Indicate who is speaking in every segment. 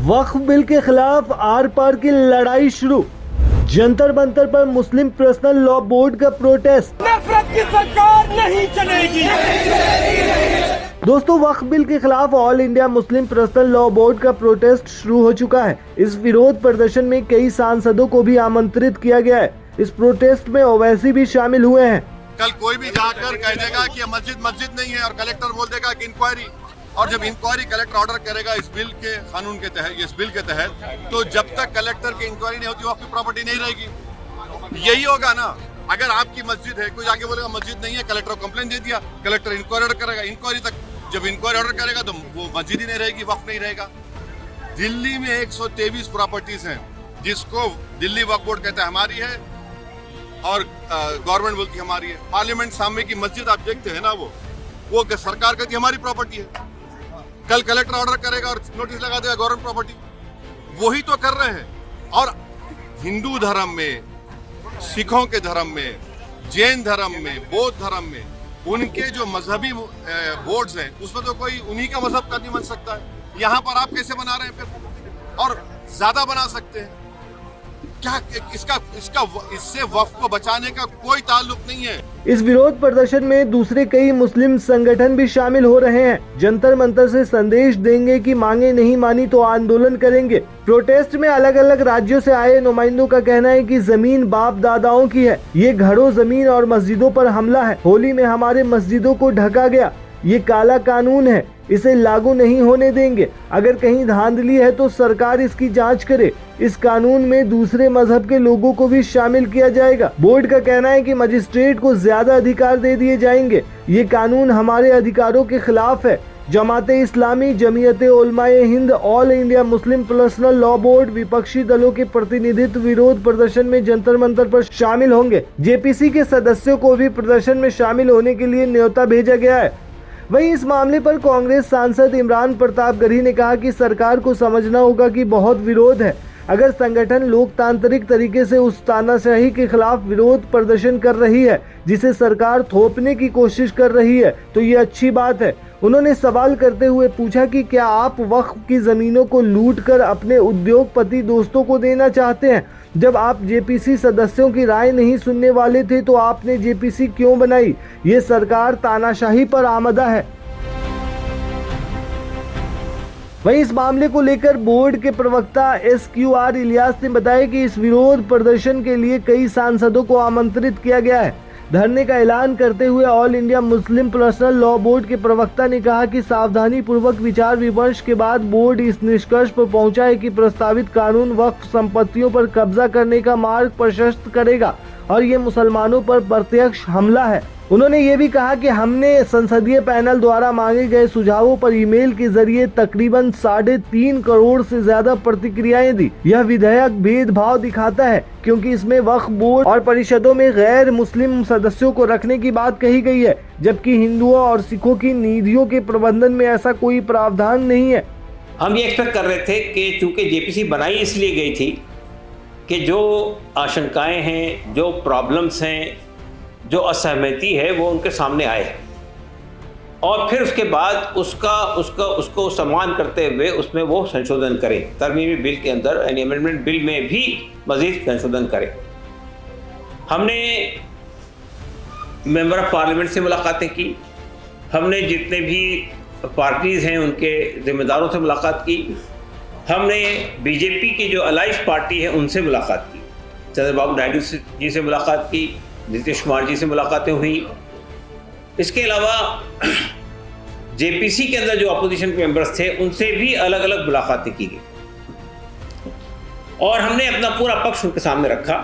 Speaker 1: वक्फ bill के खिलाफ are पार की लड़ाई शुरू। जंतर मंतर पर मुस्लिम पर्सनल लॉ बोर्ड का प्रोटेस्ट।
Speaker 2: नफरत की सरकार नहीं चलेगी।
Speaker 1: दोस्तों, वक्फ बिल के खिलाफ all India Muslim Personal Law board का प्रोटेस्ट शुरू हो चुका है। इस विरोध प्रदर्शन में कई सांसदों को भी आमंत्रित किया गया है। इस प्रोटेस्ट में ओवैसी भी शामिल हुए हैं।
Speaker 3: कल कोई भी जाकर कह देगा कि मस्जिद नहीं है और कलेक्टर बोल देगा कि इंक्वायरी, और जब इंक्वायरी कलेक्टर ऑर्डर करेगा इस बिल के कानून के तहत, इस बिल के तहत, तो जब तक कलेक्टर की इंक्वायरी नहीं होती वक्त की प्रॉपर्टी नहीं रहेगी। यही होगा ना। अगर आपकी मस्जिद है, कोई जाके बोलेगा मस्जिद नहीं है, कलेक्टर को कंप्लेंट दे दिया, कलेक्टर इंक्वायरी ऑर्डर करेगा, इंक्वायरी तक जब इंक्वायरी ऑर्डर करेगा तो वो मस्जिद ही नहीं रहेगी, वक्त नहीं रहेगा। दिल्ली में 123 प्रॉपर्टीज हैं जिसको दिल्ली वक्फ बोर्ड कहता है हमारी है और गवर्नमेंट बोलती है हमारी है। पार्लियामेंट सामने की मस्जिद आप देखते हैं ना, वो सरकार कहती है हमारी प्रॉपर्टी है। कल कलेक्टर ऑर्डर करेगा और नोटिस लगा देगा गवर्नमेंट प्रॉपर्टी। वही तो कर रहे हैं। और हिंदू धर्म में, सिखों के धर्म में, जैन धर्म में, बौद्ध धर्म में उनके जो मजहबी बोर्ड्स हैं उसमें तो कोई उन्हीं का मजहब का नहीं बन सकता है। यहाँ पर आप कैसे बना रहे हैं फिर, और ज्यादा बना सकते हैं क्या? इससे वक्फ को बचाने का कोई ताल्लुक नहीं है।
Speaker 1: इस विरोध प्रदर्शन में दूसरे कई मुस्लिम संगठन भी शामिल हो रहे हैं। जंतर मंतर से संदेश देंगे कि मांगे नहीं मानी तो आंदोलन करेंगे। प्रोटेस्ट में अलग अलग राज्यों से आए नुमाइंदों का कहना है कि जमीन बाप दादाओं की है, ये घरों, जमीन और मस्जिदों पर हमला है। होली में हमारे मस्जिदों को ढका गया, ये काला कानून है, इसे लागू नहीं होने देंगे। अगर कहीं धांधली है तो सरकार इसकी जांच करे। इस कानून में दूसरे मजहब के लोगों को भी शामिल किया जाएगा। बोर्ड का कहना है कि मजिस्ट्रेट को ज्यादा अधिकार दे दिए जाएंगे। ये कानून हमारे अधिकारों के खिलाफ है। जमाते Islami, Jamiate Ulamae Hind, All India Muslim Personal Law Board, विपक्षी दलों के प्रतिनिधित्व विरोध प्रदर्शन में जंतर मंतर पर शामिल होंगे। जेपीसी के सदस्यों को भी प्रदर्शन में शामिल होने के लिए न्योता भेजा गया है। वहीं इस मामले पर कांग्रेस सांसद इमरान प्रताप गढ़ी ने कहा कि सरकार को समझना होगा कि बहुत विरोध है। अगर संगठन लोकतांत्रिक तरीके से उस तानाशाही के खिलाफ विरोध प्रदर्शन कर रही है जिसे सरकार थोपने की कोशिश कर रही है तो ये अच्छी बात है। उन्होंने सवाल करते हुए पूछा कि क्या आप वक्फ की जमीनों को लूटकर अपने उद्योगपति दोस्तों को देना चाहते हैं? जब आप जेपीसी सदस्यों की राय नहीं सुनने वाले थे तो आपने जेपीसी क्यों बनाई? ये सरकार तानाशाही पर आमदा है। वहीं इस मामले को लेकर बोर्ड के प्रवक्ता SQR इलियास ने बताया कि इस विरोध प्रदर्शन के लिए कई सांसदों को आमंत्रित किया गया है। धरने का ऐलान करते हुए all India Muslim Personal Law board के प्रवक्ता ने कहा कि सावधानी पूर्वक विचार विमर्श के बाद बोर्ड इस निष्कर्ष पर पहुंचा है कि प्रस्तावित कानून वक्फ संपत्तियों पर कब्जा करने का मार्ग प्रशस्त करेगा और ये मुसलमानों पर प्रत्यक्ष हमला है। उन्होंने ये भी कहा कि हमने संसदीय पैनल द्वारा मांगे गए सुझावों पर ईमेल के जरिए तकरीबन 3.5 करोड़ से ज्यादा प्रतिक्रियाएं दी। यह विधेयक भेदभाव दिखाता है क्योंकि इसमें वक्फ बोर्ड और परिषदों में गैर मुस्लिम सदस्यों को रखने की बात कही गई है, जबकि हिंदुओं और सिखों की निधियों के प्रबंधन में ऐसा कोई प्रावधान नहीं है।
Speaker 4: हम ये एक्सपेक्ट कर रहे थे कि चूंकि जेपीसी बनाई इसलिए गई थी कि जो आशंकाएं हैं, जो प्रॉब्लम्स हैं, जो असहमति है वो उनके सामने आए और फिर उसके बाद उसको सम्मान करते हुए उसमें वो संशोधन करें। तरमीमी बिल के अंदर यानी अमेंडमेंट बिल में भी मज़ीद संशोधन करें। हमने मेंबर ऑफ पार्लियामेंट से मुलाकातें की, हमने जितने भी पार्टीज़ हैं उनके ज़िम्मेदारों से मुलाकात की, हमने बीजेपी की जो अलाइज पार्टी है उनसे मुलाकात की, चंद्रबाबू नायडू जी से मुलाकात की, नीतीश कुमार जी से मुलाकातें हुई। इसके अलावा जेपीसी के अंदर जो अपोजिशन मेंबर्स थे उनसे भी अलग अलग मुलाकातें की गई और हमने अपना पूरा पक्ष उनके सामने रखा।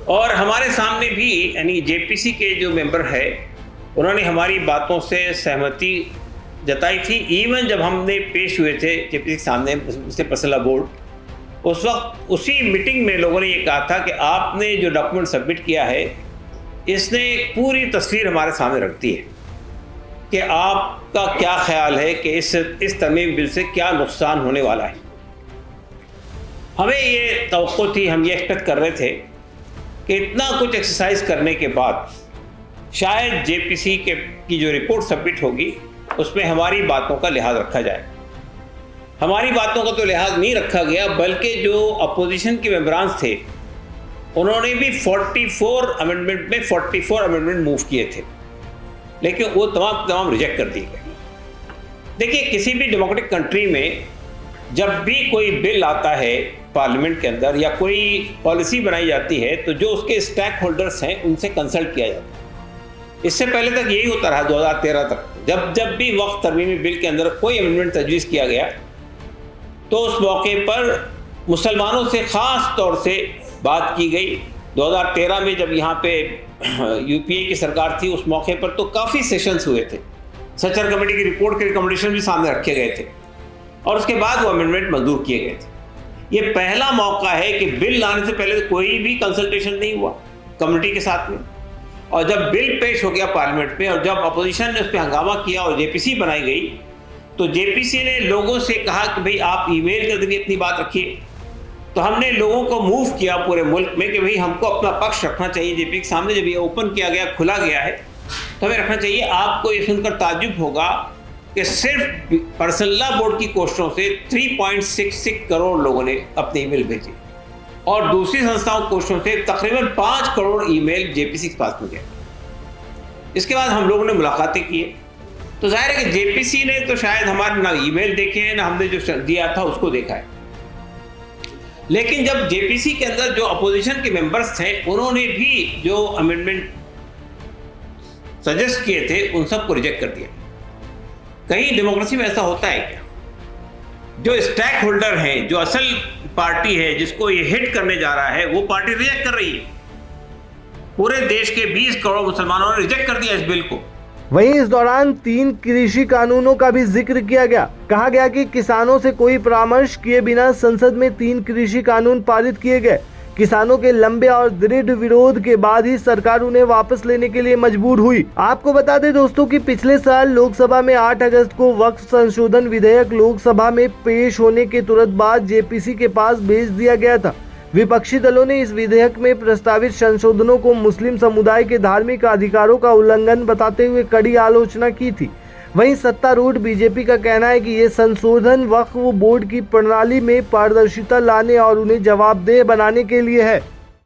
Speaker 4: और हमारे सामने भी यानी जेपीसी के जो मेंबर है उन्होंने हमारी बातों से सहमति जताई थी। इवन जब हमने पेश हुए थे जेपीसी के सामने पर्सनल लॉ बोर्ड, उस वक्त उसी मीटिंग में लोगों ने ये कहा था कि आपने जो डॉक्यूमेंट सबमिट किया है इसने एक पूरी तस्वीर हमारे सामने रखती है कि आपका क्या ख्याल है कि इस तरमीम बिल से क्या नुकसान होने वाला है। हमें ये तवक्को थी, हम ये एक्सपेक्ट कर रहे थे कि इतना कुछ एक्सरसाइज करने के बाद शायद जेपीसी की जो रिपोर्ट सबमिट होगी उसमें हमारी बातों का लिहाज रखा जाए। हमारी बातों का तो लिहाज नहीं रखा गया, बल्कि जो अपोजिशन के मेंबरान थे उन्होंने भी 44 अमेंडमेंट में 44 अमेंडमेंट मूव किए थे, लेकिन वो तमाम रिजेक्ट कर दिए गए। देखिए, किसी भी डेमोक्रेटिक कंट्री में जब भी कोई बिल आता है पार्लियामेंट के अंदर या कोई पॉलिसी बनाई जाती है तो जो उसके स्टेक होल्डर्स हैं उनसे कंसल्ट किया जाता है। इससे पहले तक यही होता रहा 2013 तक। जब भी वक्त तरमीमी बिल के अंदर कोई अमेंडमेंट तजवीज़ किया गया तो उस मौके पर मुसलमानों से ख़ास तौर से बात की गई। 2013 में जब यहाँ पे यूपीए की सरकार थी उस मौके पर तो काफ़ी सेशंस हुए थे, सचर कमेटी की रिपोर्ट के रिकमेंडेशन भी सामने रखे गए थे और उसके बाद वो अमेंडमेंट मंजूर किए गए थे। ये पहला मौका है कि बिल लाने से पहले कोई भी कंसल्टेशन नहीं हुआ कम्युनिटी के साथ में, और जब बिल पेश हो गया पार्लियामेंट में और जब अपोजिशन ने उस पर हंगामा किया और जेपीसी बनाई गई तो जेपीसी ने लोगों से कहा कि भाई आप ईमेल के जरिए अपनी बात रखिए। तो हमने लोगों को मूव किया पूरे मुल्क में कि भाई हमको अपना पक्ष रखना चाहिए जेपी के सामने। जब ये ओपन किया गया, खुला गया है, तो हमें रखना चाहिए। आपको ये सुनकर ताज्जुब होगा कि सिर्फ पर्सनल लॉ बोर्ड की कोशिशों से 3.66 करोड़ लोगों ने अपने ईमेल भेजे और दूसरी संस्थाओं की कोशिशों से तकरीबन 5 करोड़ ईमेल जेपीसी के पास में गए। इसके बाद हम लोगों ने मुलाकातें की, तो जाहिर है कि जेपीसी ने तो शायद हमारे ना ईमेल देखे हैं ना हमने जो दिया था उसको देखा है। लेकिन जब जेपीसी के अंदर जो अपोजिशन के मेंबर्स थे उन्होंने भी जो अमेंडमेंट सजेस्ट किए थे उन सबको रिजेक्ट कर दिया। कहीं डेमोक्रेसी में ऐसा होता है क्या? जो स्टेक होल्डर हैं, जो असल पार्टी है जिसको ये हिट करने जा रहा है, वो पार्टी रिजेक्ट कर रही है। पूरे देश के 20 करोड़ मुसलमानों ने रिजेक्ट कर दिया इस बिल को।
Speaker 1: वहीं इस दौरान 3 कृषि कानूनों का भी जिक्र किया गया। कहा गया कि किसानों से कोई परामर्श किए बिना संसद में 3 कृषि कानून पारित किए गए। किसानों के लंबे और दृढ़ विरोध के बाद ही सरकार उन्हें वापस लेने के लिए मजबूर हुई। आपको बता दें दोस्तों कि पिछले साल लोकसभा में 8 अगस्त को वक्फ संशोधन विधेयक लोकसभा में पेश होने के तुरंत बाद जेपीसी के पास भेज दिया गया था। विपक्षी दलों ने इस विधेयक में प्रस्तावित संशोधनों को मुस्लिम समुदाय के धार्मिक अधिकारों का उल्लंघन बताते हुए कड़ी आलोचना की थी। वहीं सत्तारूढ़ बीजेपी का कहना है कि ये संशोधन वक्फ बोर्ड की प्रणाली में पारदर्शिता लाने और उन्हें जवाबदेह बनाने के लिए है।